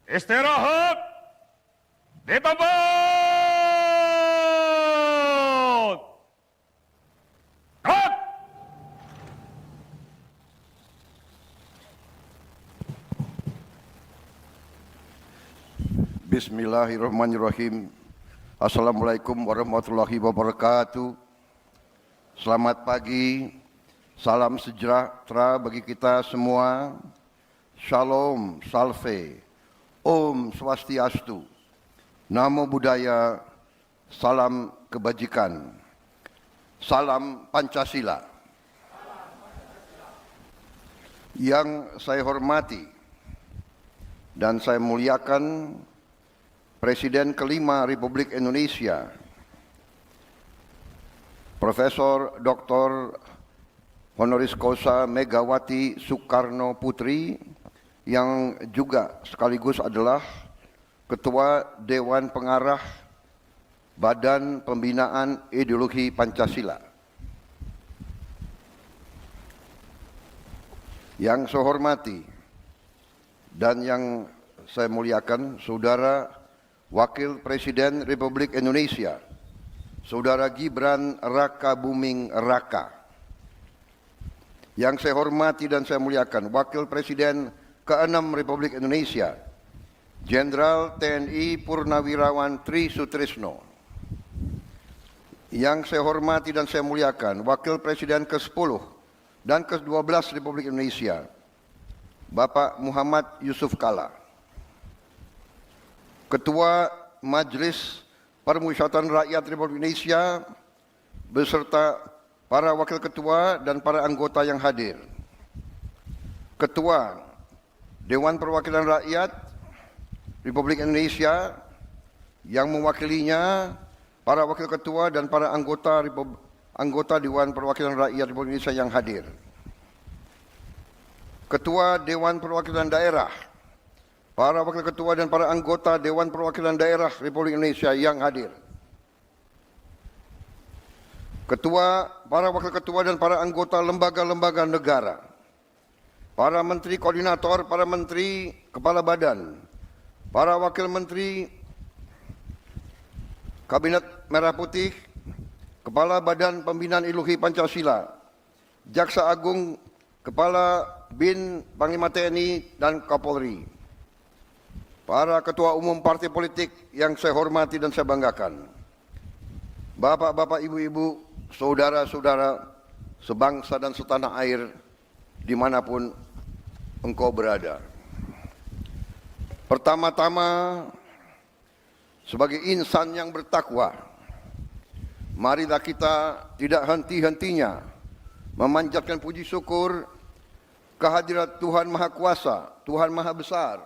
Istirahat di tempat. Gerak. Bismillahirrahmanirrahim. Assalamualaikum warahmatullahi wabarakatuh. Selamat pagi, salam sejahtera bagi kita semua. Shalom, salve, Om Swastiastu, Namo Buddhaya, salam kebajikan, salam Pancasila. Yang saya hormati dan saya muliakan Presiden kelima Republik Indonesia, Profesor Dr. Honoris Causa Megawati Soekarno Putri, yang juga sekaligus adalah Ketua Dewan Pengarah Badan Pembinaan Ideologi Pancasila. Yang saya hormati dan yang saya muliakan Saudara Wakil Presiden Republik Indonesia, Saudara Gibran Rakabuming Raka. Yang saya hormati dan saya muliakan Wakil Presiden ke-6 Republik Indonesia, Jenderal TNI Purnawirawan Tri Sutrisno. Yang saya hormati dan saya muliakan Wakil Presiden ke-10 dan ke-12 Republik Indonesia, Bapak Muhammad Yusuf Kalla. Ketua Majelis Permusyawaratan Rakyat Republik Indonesia beserta para wakil ketua dan para anggota yang hadir. Ketua Dewan Perwakilan Rakyat Republik Indonesia yang mewakilinya para wakil ketua dan para anggota Dewan Perwakilan Rakyat Republik Indonesia yang hadir. Ketua Dewan Perwakilan Daerah, para wakil ketua dan para anggota Dewan Perwakilan Daerah Republik Indonesia yang hadir. Ketua, para wakil ketua dan para anggota lembaga-lembaga negara, para menteri koordinator, para menteri kepala badan, para wakil menteri Kabinet Merah Putih, Kepala Badan Pembinaan Ideologi Pancasila, Jaksa Agung, Kepala BIN, Panglima TNI, dan Kapolri. Para ketua umum partai politik yang saya hormati dan saya banggakan. Bapak-bapak, ibu-ibu, saudara-saudara sebangsa dan setanah air dimanapun engkau berada. Pertama-tama, sebagai insan yang bertakwa, marilah kita tidak henti-hentinya memanjatkan puji syukur kehadirat Tuhan Maha Kuasa, Tuhan Maha Besar,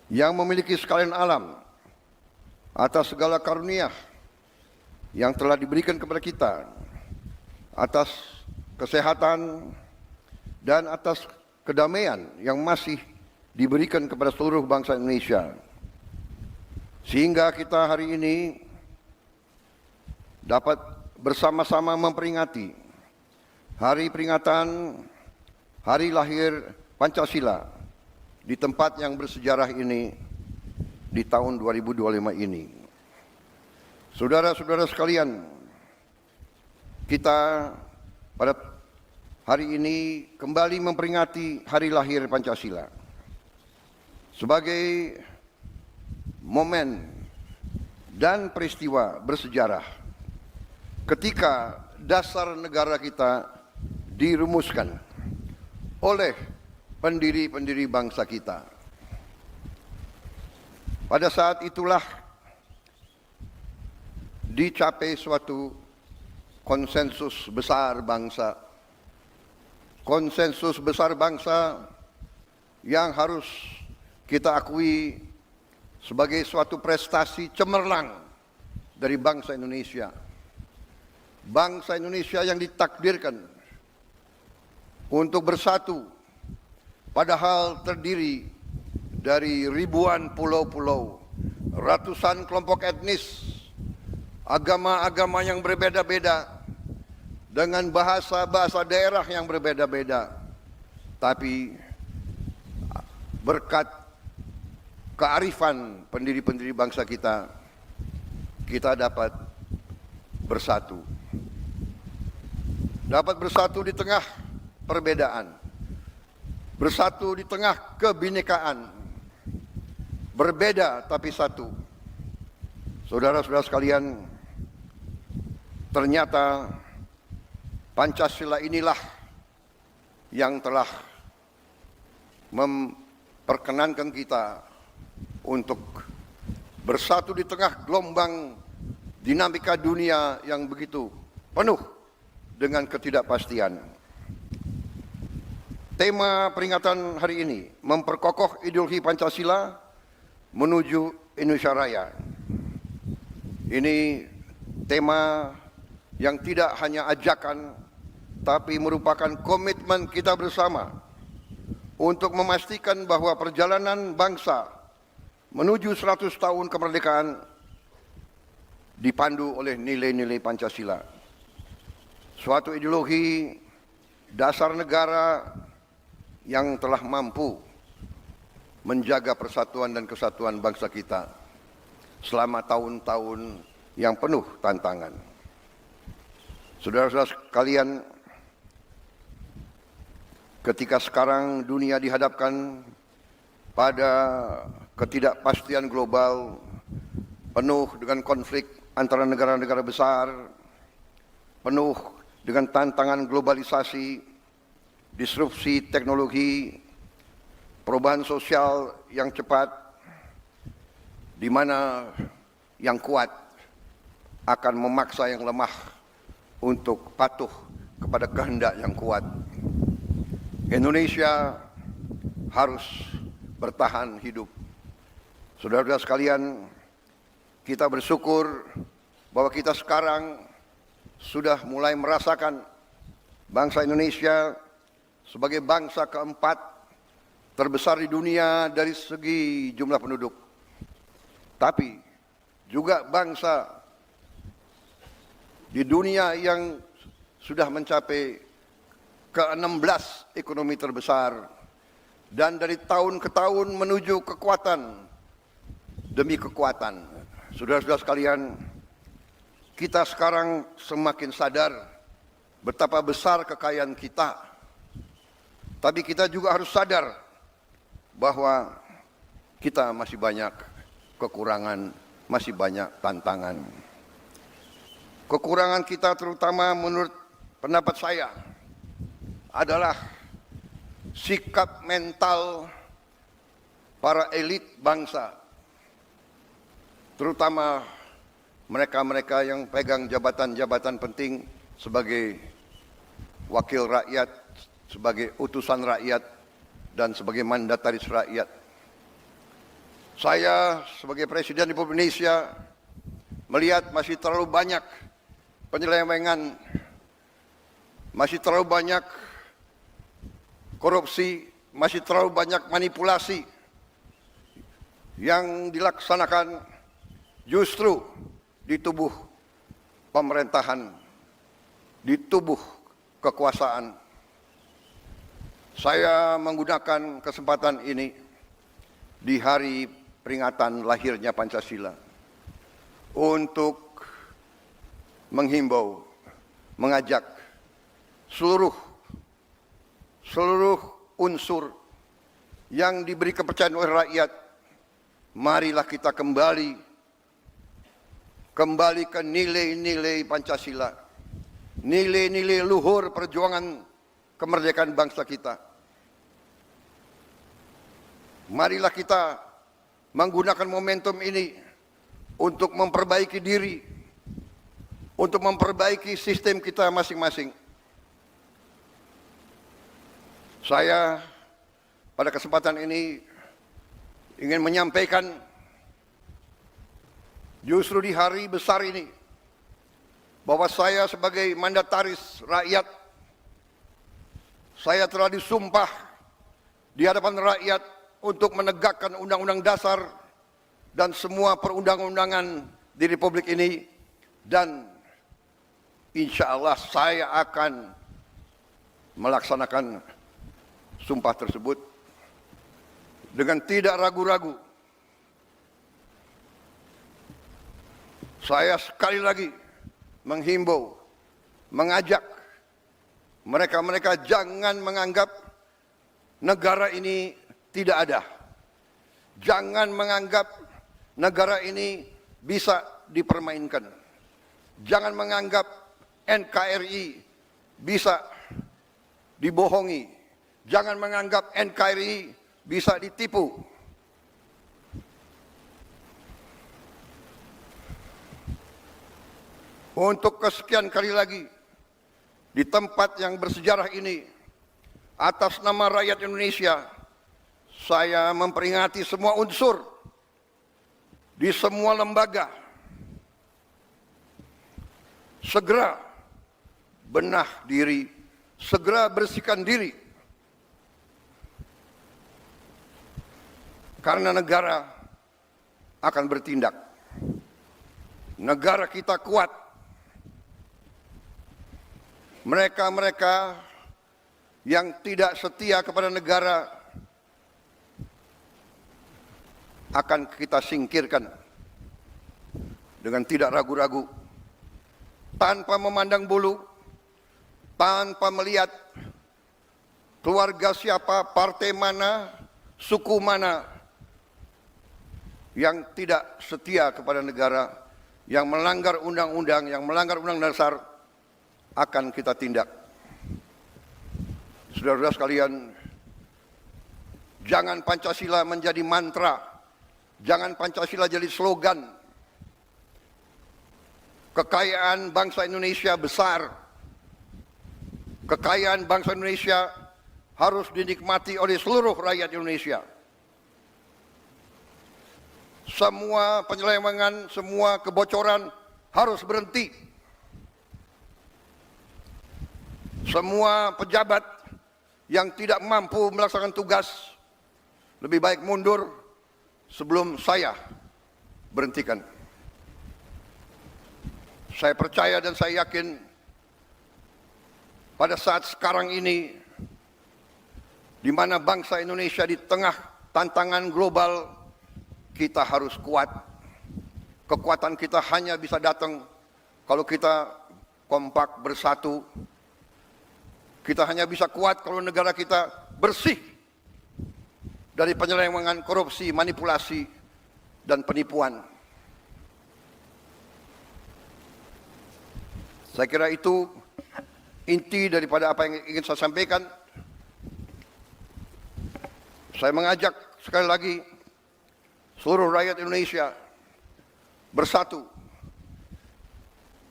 yang memiliki sekalian alam, atas segala karunia yang telah diberikan kepada kita, atas kesehatan dan atas kedamaian yang masih diberikan kepada seluruh bangsa Indonesia. Sehingga kita hari ini dapat bersama-sama memperingati hari peringatan Hari Lahir Pancasila di tempat yang bersejarah ini di tahun 2025 ini. Saudara-saudara sekalian, kita pada hari ini kembali memperingati Hari Lahir Pancasila sebagai momen dan peristiwa bersejarah ketika dasar negara kita dirumuskan oleh pendiri-pendiri bangsa kita. Pada saat itulah dicapai suatu konsensus besar bangsa. Konsensus besar bangsa yang harus kita akui sebagai suatu prestasi cemerlang dari bangsa Indonesia. Bangsa Indonesia yang ditakdirkan untuk bersatu, padahal terdiri dari ribuan pulau-pulau, ratusan kelompok etnis, agama-agama yang berbeda-beda, dengan bahasa-bahasa daerah yang berbeda-beda. Tapi berkat kearifan pendiri-pendiri bangsa kita, kita dapat bersatu. Dapat bersatu di tengah perbedaan. Bersatu di tengah kebinekaan. Berbeda tapi satu. Saudara-saudara sekalian, ternyata Pancasila inilah yang telah memperkenankan kita untuk bersatu di tengah gelombang dinamika dunia yang begitu penuh dengan ketidakpastian. Tema peringatan hari ini memperkokoh ideologi Pancasila menuju Indonesia Raya. Ini tema yang tidak hanya ajakan, tapi merupakan komitmen kita bersama untuk memastikan bahwa perjalanan bangsa menuju 100 tahun kemerdekaan dipandu oleh nilai-nilai Pancasila. Suatu ideologi dasar negara yang telah mampu menjaga persatuan dan kesatuan bangsa kita selama tahun-tahun yang penuh tantangan. Saudara-saudara sekalian, ketika sekarang dunia dihadapkan pada ketidakpastian global penuh dengan konflik antara negara-negara besar, penuh dengan tantangan globalisasi, disrupsi teknologi, perubahan sosial yang cepat, di mana yang kuat akan memaksa yang lemah untuk patuh kepada kehendak yang kuat. Indonesia harus bertahan hidup. Saudara-saudara sekalian, kita bersyukur bahwa kita sekarang sudah mulai merasakan bangsa Indonesia sebagai bangsa keempat terbesar di dunia dari segi jumlah penduduk. Tapi juga bangsa di dunia yang sudah mencapai ke-16 ekonomi terbesar, dan dari tahun ke tahun menuju kekuatan demi kekuatan. Saudara-saudara sekalian, kita sekarang semakin sadar betapa besar kekayaan kita. Tapi kita juga harus sadar bahwa kita masih banyak kekurangan, masih banyak tantangan. Kekurangan kita terutama menurut pendapat saya adalah sikap mental para elit bangsa, terutama mereka-mereka yang pegang jabatan-jabatan penting sebagai wakil rakyat, sebagai utusan rakyat, dan sebagai mandataris rakyat. Saya sebagai Presiden Republik Indonesia melihat masih terlalu banyak penyelewengan, masih terlalu banyak korupsi, masih terlalu banyak manipulasi yang dilaksanakan justru di tubuh pemerintahan, di tubuh kekuasaan. Saya menggunakan kesempatan ini di hari peringatan lahirnya Pancasila untuk menghimbau, mengajak seluruh unsur yang diberi kepercayaan oleh rakyat, marilah kita kembali ke nilai-nilai Pancasila, nilai-nilai luhur perjuangan kemerdekaan bangsa kita. Marilah kita menggunakan momentum ini untuk memperbaiki diri, untuk memperbaiki sistem kita masing-masing. Saya pada kesempatan ini ingin menyampaikan justru di hari besar ini bahwa saya sebagai mandataris rakyat, saya telah disumpah di hadapan rakyat untuk menegakkan Undang-Undang Dasar dan semua perundang-undangan di Republik ini, dan insya Allah saya akan melaksanakan sumpah tersebut dengan tidak ragu-ragu, Saya sekali lagi menghimbau, mengajak mereka-mereka jangan menganggap negara ini tidak ada. Jangan menganggap negara ini bisa dipermainkan. Jangan menganggap NKRI bisa dibohongi. Jangan menganggap NKRI bisa ditipu. Untuk kesekian kali lagi, di tempat yang bersejarah ini, atas nama rakyat Indonesia, saya memperingati semua unsur di semua lembaga. Segera benah diri, segera bersihkan diri. Karena negara akan bertindak. Negara kita kuat. Mereka-mereka yang tidak setia kepada negara akan kita singkirkan dengan tidak ragu-ragu, tanpa memandang bulu, tanpa melihat keluarga siapa, partai mana, suku mana yang tidak setia kepada negara, yang melanggar undang-undang, yang melanggar undang dasar, akan kita tindak. Saudara-saudara sekalian, jangan Pancasila menjadi mantra, jangan Pancasila jadi slogan. Kekayaan bangsa Indonesia besar, kekayaan bangsa Indonesia harus dinikmati oleh seluruh rakyat Indonesia. Semua penyelewengan, semua kebocoran harus berhenti. Semua pejabat yang tidak mampu melaksanakan tugas lebih baik mundur sebelum saya berhentikan. Saya percaya dan saya yakin pada saat sekarang ini, di mana bangsa Indonesia di tengah tantangan global, kita harus kuat. Kekuatan kita hanya bisa datang kalau kita kompak bersatu. Kita hanya bisa kuat kalau negara kita bersih dari penyelewengan, korupsi, manipulasi, dan penipuan. Saya kira itu inti daripada apa yang ingin saya sampaikan. Saya mengajak sekali lagi seluruh rakyat Indonesia bersatu.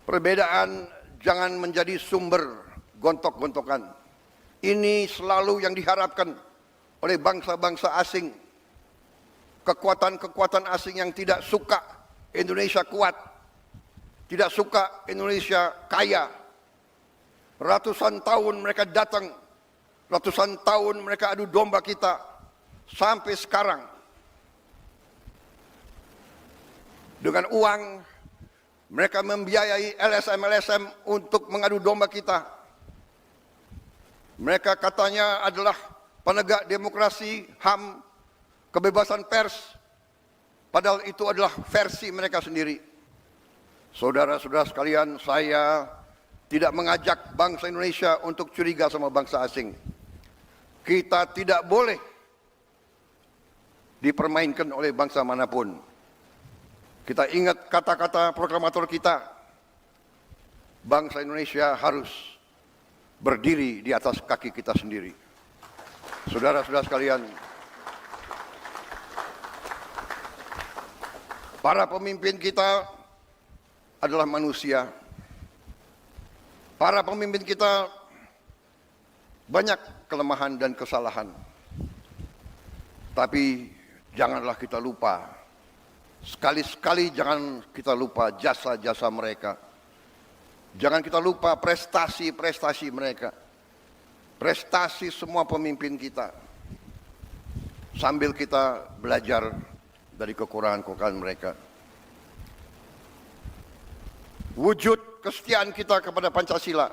Perbedaan jangan menjadi sumber gontok-gontokan. Ini selalu yang diharapkan oleh bangsa-bangsa asing. Kekuatan-kekuatan asing yang tidak suka Indonesia kuat, tidak suka Indonesia kaya. Ratusan tahun mereka datang, ratusan tahun mereka adu domba kita, sampai sekarang. Dengan uang, mereka membiayai LSM-LSM untuk mengadu domba kita. Mereka katanya adalah penegak demokrasi, HAM, kebebasan pers. Padahal itu adalah versi mereka sendiri. Saudara-saudara sekalian, saya tidak mengajak bangsa Indonesia untuk curiga sama bangsa asing. Kita tidak boleh dipermainkan oleh bangsa manapun. Kita ingat kata-kata proklamator kita, bangsa Indonesia harus berdiri di atas kaki kita sendiri. Saudara-saudara sekalian, para pemimpin kita adalah manusia. Para pemimpin kita banyak kelemahan dan kesalahan. Tapi janganlah kita lupa, sekali-sekali jangan kita lupa jasa-jasa mereka. Jangan kita lupa prestasi-prestasi mereka. Prestasi semua pemimpin kita. Sambil kita belajar dari kekurangan-kekurangan mereka. Wujud kesetiaan kita kepada Pancasila,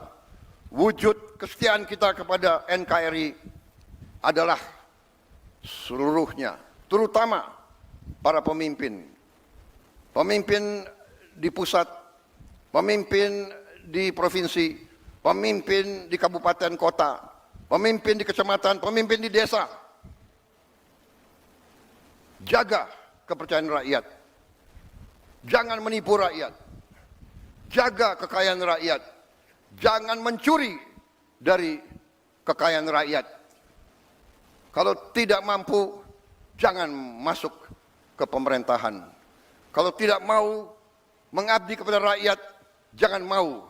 wujud kesetiaan kita kepada NKRI adalah seluruhnya, terutama para pemimpin. Pemimpin di pusat, pemimpin di provinsi, pemimpin di kabupaten kota, pemimpin di kecamatan, pemimpin di desa. Jaga kepercayaan rakyat. Jangan menipu rakyat. Jaga kekayaan rakyat. Jangan mencuri dari kekayaan rakyat. Kalau tidak mampu, jangan masuk ke pemerintahan. Kalau tidak mau mengabdi kepada rakyat, jangan mau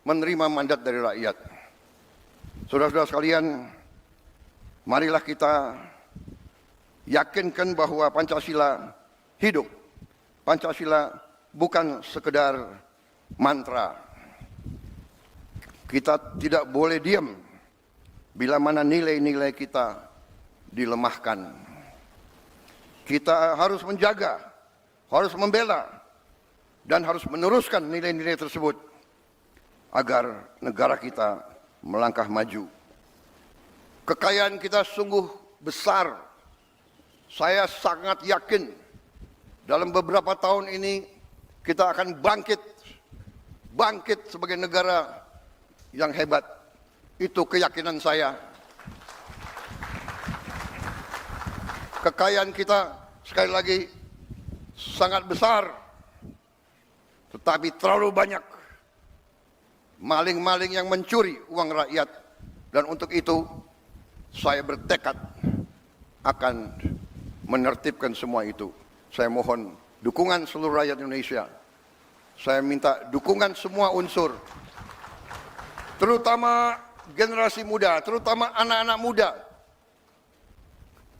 menerima mandat dari rakyat. Saudara-saudara sekalian, marilah kita yakinkan bahwa Pancasila hidup. Pancasila bukan sekedar mantra. Kita tidak boleh diam bila mana nilai-nilai kita dilemahkan. Kita harus menjaga, harus membela, dan harus meneruskan nilai-nilai tersebut agar negara kita melangkah maju. Kekayaan kita sungguh besar. Saya sangat yakin dalam beberapa tahun ini kita akan bangkit sebagai negara yang hebat. Itu keyakinan saya. Kekayaan kita sekali lagi sangat besar, tetapi terlalu banyak maling-maling yang mencuri uang rakyat. Dan untuk itu saya bertekad akan menertibkan semua itu. Saya mohon dukungan seluruh rakyat Indonesia. Saya minta dukungan semua unsur, terutama generasi muda, terutama anak-anak muda.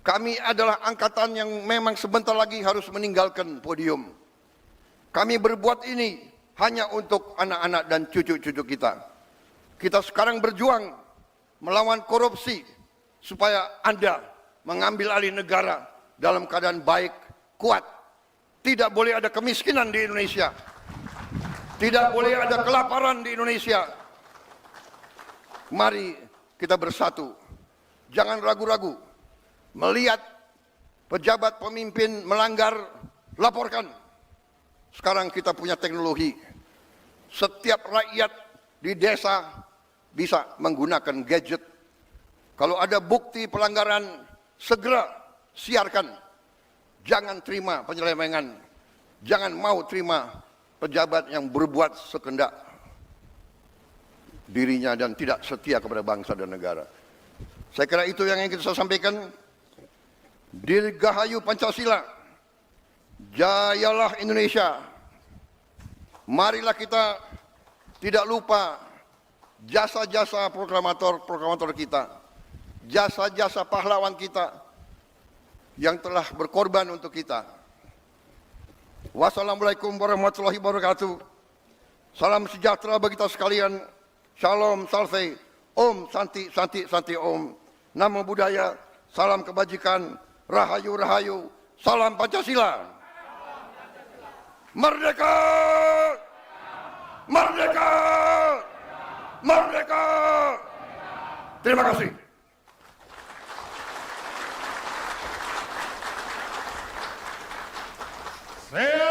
Kami adalah angkatan yang memang sebentar lagi harus meninggalkan podium. Kami berbuat ini hanya untuk anak-anak dan cucu-cucu kita. Kita sekarang berjuang melawan korupsi supaya Anda mengambil alih negara dalam keadaan baik, kuat. Tidak boleh ada kemiskinan di Indonesia. Tidak boleh ada kelaparan di Indonesia. Mari kita bersatu. Jangan ragu-ragu. Melihat pejabat pemimpin melanggar, laporkan. Sekarang kita punya teknologi. Setiap rakyat di desa bisa menggunakan gadget. Kalau ada bukti pelanggaran, segera siarkan. Jangan terima penyelewengan. Jangan mau terima pejabat yang berbuat sekendak dirinya dan tidak setia kepada bangsa dan negara. Saya kira itu yang ingin saya sampaikan. Dirgahayu Pancasila, jayalah Indonesia. Marilah kita tidak lupa jasa-jasa proklamator kita, jasa-jasa pahlawan kita yang telah berkorban untuk kita. Wassalamualaikum warahmatullahi wabarakatuh. Salam sejahtera bagi kita sekalian. Shalom, salve, om, santi, santi, santi, om. Namo Buddhaya, salam kebajikan. Rahayu, rahayu, salam Pancasila. Merdeka! Merdeka! Merdeka! Terima kasih. Saya